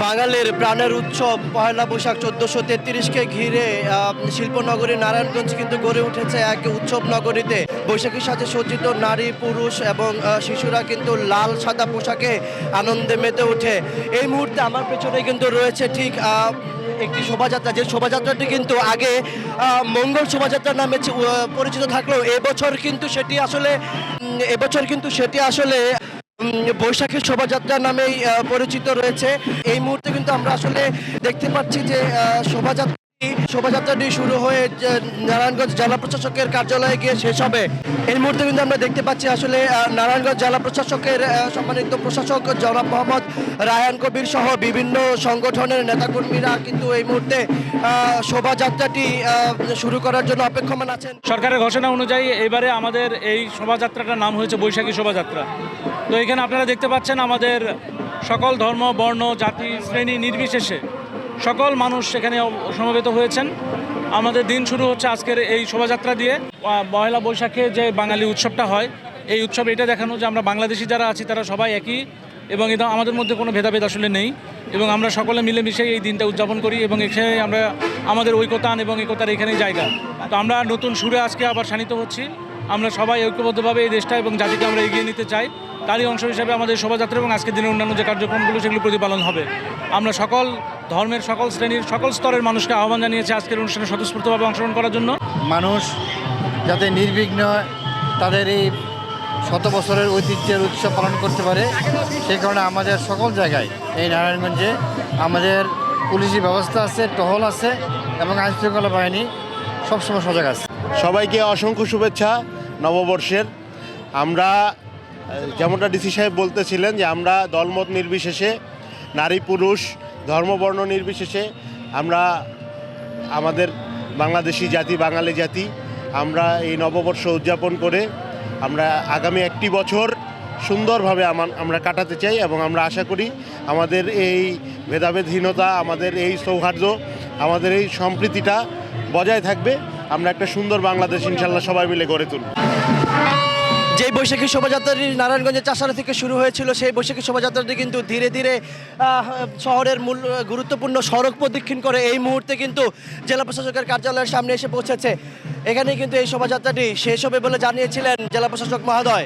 বাঙালির প্রাণের উৎসব পহেলা বৈশাখ 1433-কে ঘিরে শিল্পনগরী নারায়ণগঞ্জ কিন্তু গড়ে উঠেছে এক উৎসব নগরীতে। বৈশাখী সাজে সজ্জিত নারী, পুরুষ এবং শিশুরা কিন্তু লাল সাদা পোশাকে আনন্দে মেতে ওঠে। এই মুহূর্তে আমার পেছনে কিন্তু রয়েছে ঠিক একটি শোভাযাত্রা, যে শোভাযাত্রাটি কিন্তু আগে মঙ্গল শোভাযাত্রা নামে পরিচিত থাকলেও এবছর কিন্তু সেটি আসলে বৈশাখী শোভাযাত্রা নামেই পরিচিত রয়েছে। এই মুহূর্তে কিন্তু আমরা আসলে দেখতে পাচ্ছি যে শোভাযাত্রাটি শুরু হয়ে নারায়ণগঞ্জ জেলা প্রশাসকের কার্যালয়ে গিয়ে শেষ হবে। এই মুহূর্তে কিন্তু আমরা দেখতে পাচ্ছি আসলে নারায়ণগঞ্জ জেলা প্রশাসকের সম্মানিত প্রশাসক জনাব মোহাম্মদ রায়হান কবির সহ বিভিন্ন সংগঠনের নেতাকর্মীরা কিন্তু এই মুহূর্তে শোভাযাত্রাটি শুরু করার জন্য অপেক্ষমান আছেন। সরকারের ঘোষণা অনুযায়ী এবারে আমাদের এই শোভাযাত্রাটার নাম হয়েছে বৈশাখী শোভাযাত্রা। তো এখানে আপনারা দেখতে পাচ্ছেন আমাদের সকল ধর্ম, বর্ণ, জাতি, শ্রেণী নির্বিশেষে সকল মানুষ এখানে সমবেত হয়েছেন। আমাদের দিন শুরু হচ্ছে আজকের এই শোভাযাত্রা দিয়ে। পহেলা বৈশাখে যে বাঙালি উৎসবটা হয়, এই উৎসব এটা দেখানো যে আমরা বাংলাদেশি যারা আছি তারা সবাই একই, এবং এটা আমাদের মধ্যে কোনো ভেদাভেদ আসলে নেই, এবং আমরা সকলে মিলেমিশে এই দিনটা উদযাপন করি এবং এখানে আমরা আমাদের ঐক্যতান এবং একতার এখানেই জায়গা। তো আমরা নতুন সুরে আজকে আবার শানিত হচ্ছি। আমরা সবাই ঐক্যবদ্ধভাবে এই দেশটা এবং জাতিকে আমরা এগিয়ে নিতে চাই। তারই অংশ হিসাবে আমাদের শোভাযাত্রা এবং আজকের দিনের অন্যান্য যে কার্যক্রমগুলো সেগুলো প্রতিপালন হবে। আমরা সকল ধর্মের, সকল শ্রেণীর, সকল স্তরের মানুষকে আহ্বান জানিয়েছি আজকের অনুষ্ঠানে স্বতঃস্ফূর্তভাবে অংশগ্রহণ করার জন্য। মানুষ যাতে নির্বিঘ্ন তাদের এই শত বছরের ঐতিহ্যের উৎসব পালন করতে পারে, সেই কারণে আমাদের সকল জায়গায় এই নারায়ণগঞ্জে আমাদের পুলিশি ব্যবস্থা আছে, টহল আছে এবং আইনশৃঙ্খলা বাহিনী সবসময় সজাগ আছে। সবাইকে অসংখ্য শুভেচ্ছা নববর্ষের। আমরা যেমনটা ডিসি সাহেব বলতেছিলেন যে আমরা দলমত নির্বিশেষে, নারী পুরুষ, ধর্মবর্ণ নির্বিশেষে আমরা আমাদের বাংলাদেশি জাতি, বাঙালি জাতি, আমরা এই নববর্ষ উদযাপন করে আমরা আগামী একটি বছর সুন্দরভাবে আমরা কাটাতে চাই এবং আমরা আশা করি আমাদের এই ভেদাভেদহীনতা, আমাদের এই সৌহার্দ্য, আমাদের এই সম্প্রীতিটা বজায় থাকবে। আমরা একটা সুন্দর বাংলাদেশ ইনশাল্লাহ সবাই মিলে গড়ে তুলব। যে বৈশাখী শোভাযাত্রাটি নারায়ণগঞ্জের চাষারা থেকে শুরু হয়েছিল, সেই বৈশাখী শোভাযাত্রাটি কিন্তু ধীরে ধীরে শহরের মূল গুরুত্বপূর্ণ সড়ক প্রদক্ষিণ করে এই মুহূর্তে কিন্তু জেলা প্রশাসকের কার্যালয়ের সামনে এসে পৌঁছেছে। এখানেই কিন্তু এই শোভাযাত্রাটি শেষ হবে বলে জানিয়েছিলেন জেলা প্রশাসক মহোদয়।